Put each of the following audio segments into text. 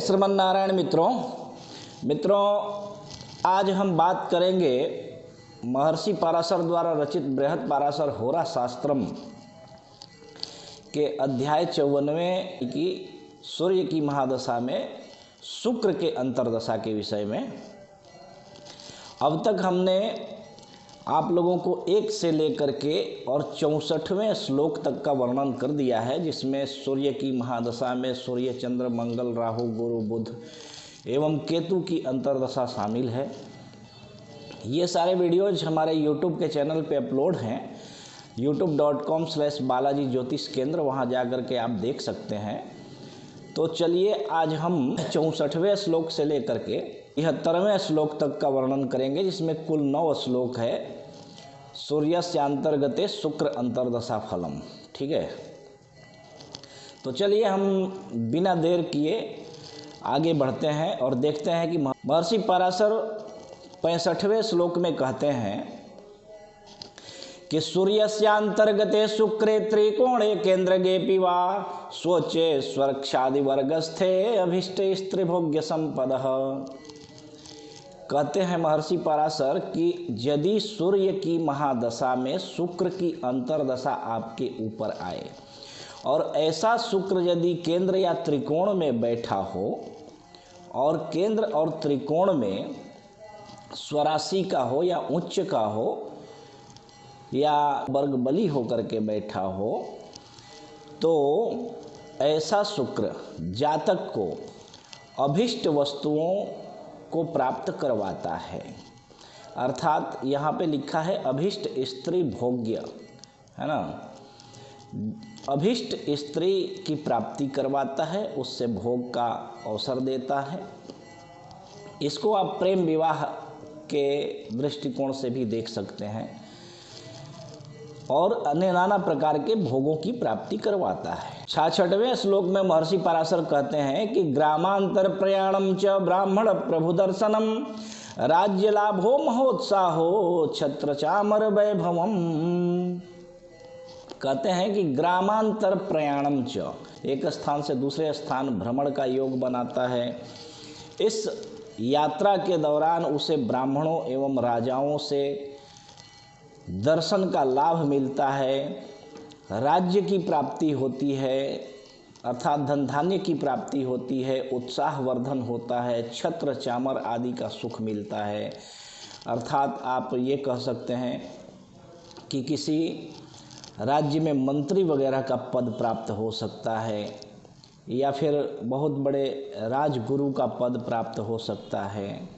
श्रीमन नारायण मित्रों, आज हम बात करेंगे महर्षि पराशर द्वारा रचित बृहद पराशर होरा शास्त्रम के अध्याय 54वें की सूर्य की महादशा में शुक्र के अंतर्दशा के विषय में। अब तक हमने आप लोगों को 1 से लेकर के और 64वें श्लोक तक का वर्णन कर दिया है, जिसमें सूर्य की महादशा में सूर्य, चंद्र, मंगल, राहु, गुरु, बुध एवं केतु की अंतर्दशा शामिल है। ये सारे वीडियोज हमारे YouTube के चैनल पे अपलोड हैं, youtube.com/बालाजी ज्योतिष केंद्र, वहाँ जा कर के आप देख सकते हैं। तो चलिए आज हम 64वें श्लोक से लेकर के 73वें श्लोक तक का वर्णन करेंगे, जिसमें कुल 9 श्लोक है। सूर्यस्य अंतर्गते शुक्र अंतर्दशा फलम। ठीक है, तो चलिए हम बिना देर किए आगे बढ़ते हैं और देखते हैं कि महर्षि पराशर 65वें श्लोक में कहते हैं कि सूर्यस्यांतर्गते शुक्रे त्रिकोणे केंद्रगे पिवा स्वचे स्वर्क्षादि वर्गस्थे अभिष्ट स्त्रीभोग्य संपदः। कहते हैं महर्षि पराशर कि यदि सूर्य की महादशा में शुक्र की अंतर्दशा आपके ऊपर आए और ऐसा शुक्र यदि केंद्र या त्रिकोण में बैठा हो और केंद्र और त्रिकोण में स्वराशि का हो या उच्च का हो या वर्ग बली होकर के बैठा हो, तो ऐसा शुक्र जातक को अभिष्ट वस्तुओं को प्राप्त करवाता है। अर्थात यहाँ पे लिखा है अभिष्ट स्त्री भोग्य, है ना। अभिष्ट स्त्री की प्राप्ति करवाता है, उससे भोग का अवसर देता है। इसको आप प्रेम विवाह के दृष्टिकोण से भी देख सकते हैं और अन्य नाना प्रकार के भोगों की प्राप्ति करवाता है। 66वें श्लोक में महर्षि पराशर कहते हैं कि ग्रामांतर प्रयाणम च ब्राह्मण प्रभु दर्शनम राज्य लाभो महोत्साहो छत्र चामर वैभवम। कहते हैं कि ग्रामांतर प्रयाणम च, एक स्थान से दूसरे स्थान भ्रमण का योग बनाता है। इस यात्रा के दौरान उसे ब्राह्मणों एवं राजाओं से दर्शन का लाभ मिलता है, राज्य की प्राप्ति होती है, अर्थात धन धान्य की प्राप्ति होती है, उत्साहवर्धन होता है, छत्र चामर आदि का सुख मिलता है। अर्थात आप ये कह सकते हैं कि किसी राज्य में मंत्री वगैरह का पद प्राप्त हो सकता है या फिर बहुत बड़े राजगुरु का पद प्राप्त हो सकता है।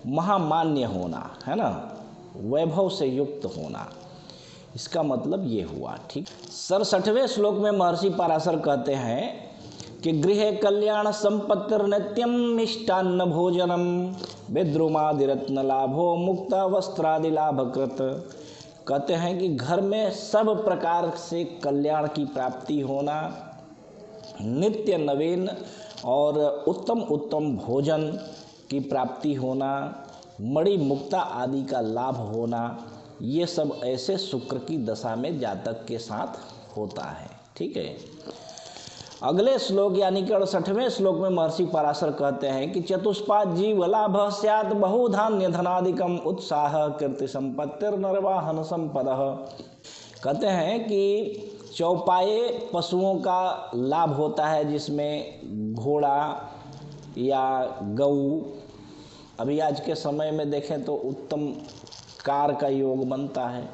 महामान्य होना, है ना, वैभव से युक्त होना, इसका मतलब ये हुआ। ठीक। 67वें श्लोक में महर्षि पराशर कहते हैं कि गृहे कल्याण संपत्तिर्नित्यम मिष्टान्न भोजनम विद्रुमादि रत्न लाभो मुक्ता वस्त्रादि लाभकृत। कहते हैं कि घर में सब प्रकार से कल्याण की प्राप्ति होना, नित्य नवीन और उत्तम उत्तम भोजन की प्राप्ति होना, मणि मुक्ता आदि का लाभ होना, ये सब ऐसे शुक्र की दशा में जातक के साथ होता है। ठीक है। अगले श्लोक यानी कि 68वें श्लोक में महर्षि पराशर कहते हैं कि चतुष्पाद जीव लाभ स्यात् बहुधान्य धनादिकम उत्साह कीर्ति संपत्तिर नरवाहन संपदः। कहते हैं कि चौपाए पशुओं का लाभ होता है, जिसमें घोड़ा या गऊ, अभी आज के समय में देखें तो उत्तम कार का योग बनता है,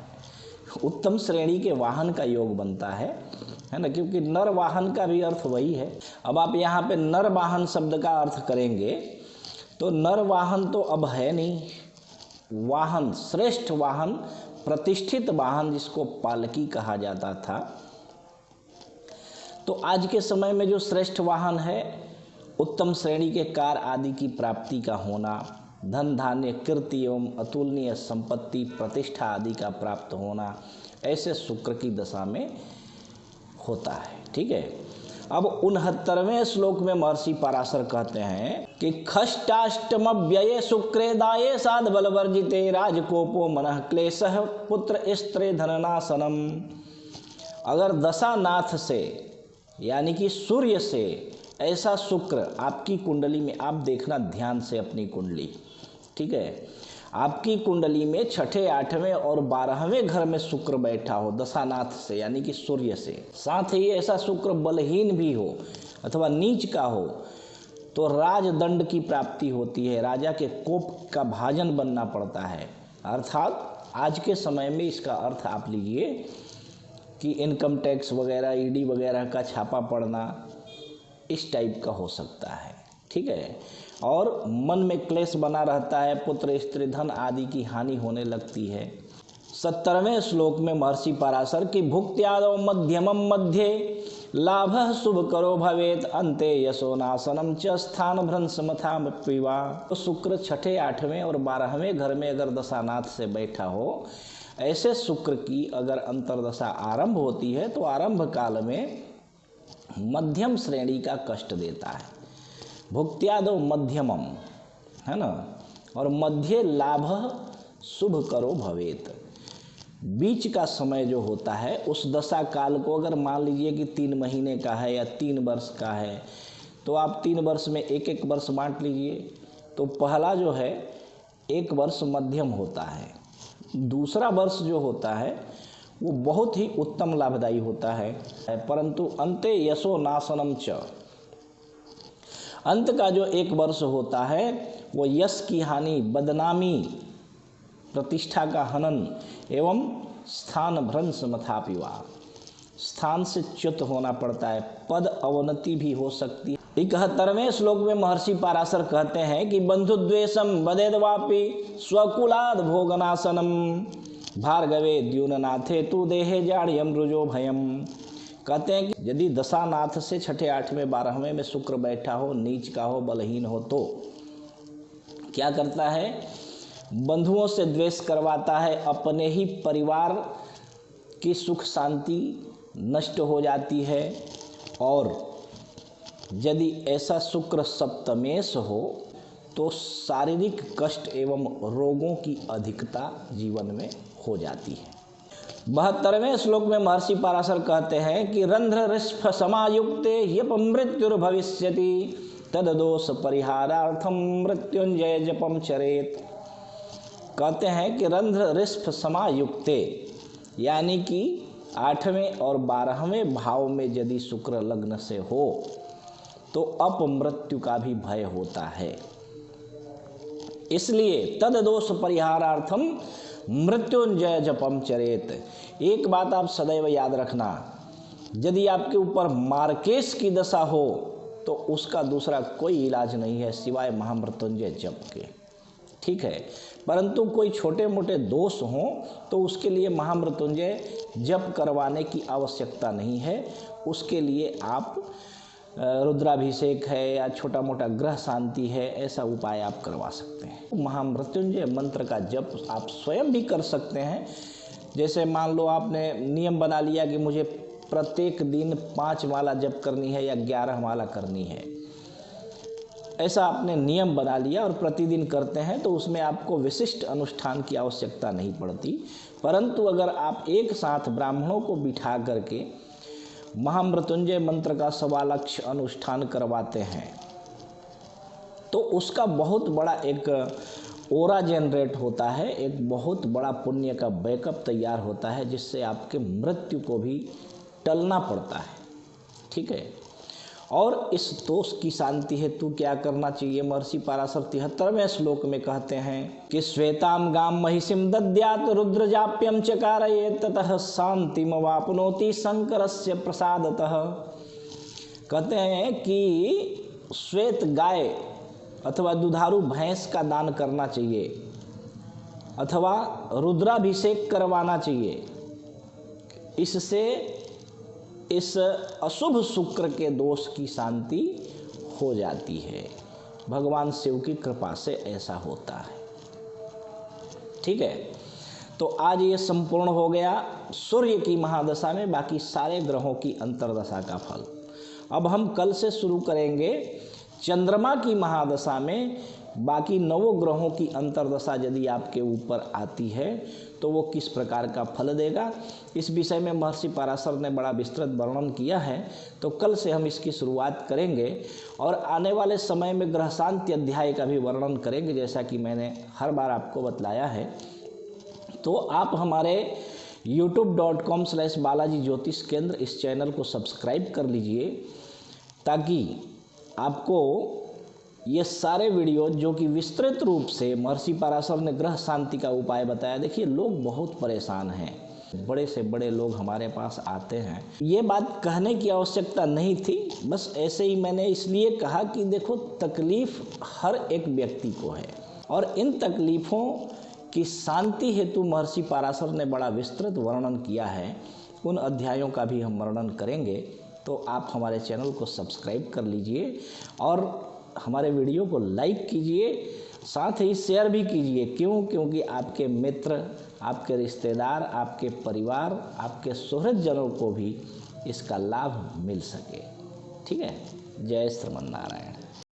उत्तम श्रेणी के वाहन का योग बनता है ना, क्योंकि नर वाहन का भी अर्थ वही है। अब आप यहाँ पे नर वाहन शब्द का अर्थ करेंगे तो नर वाहन तो अब है नहीं, वाहन, श्रेष्ठ वाहन, प्रतिष्ठित वाहन जिसको पालकी कहा जाता था, तो आज के समय में जो श्रेष्ठ वाहन है, उत्तम श्रेणी के कार आदि की प्राप्ति का होना, धन धान्य कीर्ति एवं अतुलनीय संपत्ति प्रतिष्ठा आदि का प्राप्त होना, ऐसे शुक्र की दशा में होता है। ठीक है। अब 69वें श्लोक में महर्षि पराशर कहते हैं कि खष्टाष्टम व्यये शुक्रे दाये साध बल वर्जिते राजकोपो मनः क्लेशः पुत्र स्त्री धननाशनम। अगर दशानाथ से यानी कि सूर्य से ऐसा शुक्र आपकी कुंडली में, आप देखना ध्यान से अपनी कुंडली, ठीक है, आपकी कुंडली में छठे, आठवें और 12वें घर में शुक्र बैठा हो दशानाथ से, यानी कि सूर्य से, साथ ही ऐसा शुक्र बलहीन भी हो अथवा नीच का हो, तो राजदंड की प्राप्ति होती है, राजा के कोप का भाजन बनना पड़ता है। अर्थात आज के समय में इसका अर्थ आप लीजिए कि इनकम टैक्स वगैरह, ईडी वगैरह का छापा पड़ना, इस टाइप का हो सकता है, ठीक है। और मन में क्लेश बना रहता है, पुत्र स्त्री धन आदि की हानि होने लगती है। 70वें श्लोक में महर्षि पराशर की भुक्त्यादौ मध्यमम मध्ये लाभः शुभ करो भवेत अंते यशो नाशनम च स्थान भ्रंश मथा पिवा। तो शुक्र छठे, 8वें और 12वें घर में अगर दशानाथ से बैठा हो, ऐसे शुक्र की अगर अंतर्दशा आरंभ होती है तो आरंभ काल में मध्यम श्रेणी का कष्ट देता है। भुक्त्यादौ मध्यमम, है ना, और मध्य लाभ शुभ करो भवेत, बीच का समय जो होता है उस दशा काल को अगर मान लीजिए कि 3 महीने का है या 3 वर्ष का है, तो आप 3 वर्ष में एक एक वर्ष बांट लीजिए। तो पहला जो है 1 वर्ष मध्यम होता है, दूसरा वर्ष जो होता है वो बहुत ही उत्तम लाभदायी होता है, परंतु अंते यशो नाशनम च, अंत का जो 1 वर्ष होता है वो यश की हानि, बदनामी, प्रतिष्ठा का हनन एवं स्थान भ्रंश मथापिवा, स्थान से च्युत होना पड़ता है, पद अवनति भी हो सकती है। 71वें श्लोक में महर्षि पराशर कहते हैं कि बंधुद्वेषम बदेदवापि स्वकुलाद भोगनाशनम भार्गवे द्यूननाथे तु देहे जाड्यम रुजो भयम। कहते हैं कि यदि दशानाथ से छठे, 8वें, 12वें में शुक्र बैठा हो, नीच का हो, बलहीन हो, तो क्या करता है, बंधुओं से द्वेष करवाता है, अपने ही परिवार की सुख शांति नष्ट हो जाती है। और यदि ऐसा शुक्र सप्तमेश हो तो शारीरिक कष्ट एवं रोगों की अधिकता जीवन में हो जाती है। 72वें श्लोक में महर्षि पराशर कहते हैं कि रंध्र ऋष्भ समायुक्ते यप मृत्युर्भविष्यति तददोष परिहारार्थम मृत्युंजय जपम चरेत। कहते हैं कि रंध्र ऋष्भ समायुक्ते, यानी कि 8वें और 12वें भाव में यदि शुक्र लग्न से हो तो अपमृत्यु का भी भय होता है। इसलिए तद दोष परिहारार्थम मृत्युंजय जपम चरेत। एक बात आप सदैव याद रखना, यदि आपके ऊपर मार्केश की दशा हो तो उसका दूसरा कोई इलाज नहीं है सिवाय महामृत्युंजय जप के, ठीक है। परंतु कोई छोटे मोटे दोष हों तो उसके लिए महामृत्युंजय जप करवाने की आवश्यकता नहीं है। उसके लिए आप रुद्राभिषेक है या छोटा मोटा ग्रह शांति है, ऐसा उपाय आप करवा सकते हैं। महामृत्युंजय मंत्र का जप आप स्वयं भी कर सकते हैं। जैसे मान लो आपने नियम बना लिया कि मुझे प्रत्येक दिन 5 माला जप करनी है या 11 माला करनी है, ऐसा आपने नियम बना लिया और प्रतिदिन करते हैं तो उसमें आपको विशिष्ट अनुष्ठान की आवश्यकता नहीं पड़ती। परंतु अगर आप एक साथ ब्राह्मणों को बिठा करके महामृत्युंजय मंत्र का 1.25 लक्ष अनुष्ठान करवाते हैं तो उसका बहुत बड़ा एक ओरा जनरेट होता है, एक बहुत बड़ा पुण्य का बैकअप तैयार होता है, जिससे आपके मृत्यु को भी टलना पड़ता है, ठीक है। और इस दोष की शांति हेतु क्या करना चाहिए, महर्षि पराशर 73वें श्लोक में कहते हैं कि श्वेताम गाम महिषिम दद्यात रुद्रजाप्यम चकारयेत ततः शांतिम वापनोति शंकरस्य प्रसादतः। कहते हैं कि श्वेत गाय अथवा दुधारू भैंस का दान करना चाहिए अथवा रुद्राभिषेक करवाना चाहिए। इससे इस अशुभ शुक्र के दोष की शांति हो जाती है। भगवान शिव की कृपा से ऐसा होता है, ठीक है। तो आज ये संपूर्ण हो गया सूर्य की महादशा में बाकी सारे ग्रहों की अंतर्दशा का फल। अब हम कल से शुरू करेंगे चंद्रमा की महादशा में बाकी नवों की अंतर्दशा यदि आपके ऊपर आती है तो वो किस प्रकार का फल देगा, इस विषय में महर्षि पराशर ने बड़ा विस्तृत वर्णन किया है। तो कल से हम इसकी शुरुआत करेंगे और आने वाले समय में ग्रह शांति अध्याय का भी वर्णन करेंगे, जैसा कि मैंने हर बार आपको बतलाया है। तो आप हमारे youtube.com/बालाजी ज्योतिष केंद्र इस चैनल को सब्सक्राइब कर लीजिए, ताकि आपको ये सारे वीडियो जो कि विस्तृत रूप से महर्षि पराशर ने ग्रह शांति का उपाय बताया। देखिए, लोग बहुत परेशान हैं, बड़े से बड़े लोग हमारे पास आते हैं। ये बात कहने की आवश्यकता नहीं थी, बस ऐसे ही मैंने इसलिए कहा कि देखो, तकलीफ़ हर एक व्यक्ति को है और इन तकलीफ़ों की शांति हेतु महर्षि पराशर ने बड़ा विस्तृत वर्णन किया है। उन अध्यायों का भी हम वर्णन करेंगे। तो आप हमारे चैनल को सब्सक्राइब कर लीजिए और हमारे वीडियो को लाइक कीजिए, साथ ही शेयर भी कीजिए। क्योंकि आपके मित्र, आपके रिश्तेदार, आपके परिवार, आपके सुहृदजनों को भी इसका लाभ मिल सके। ठीक है। जय श्रीमन नारायण।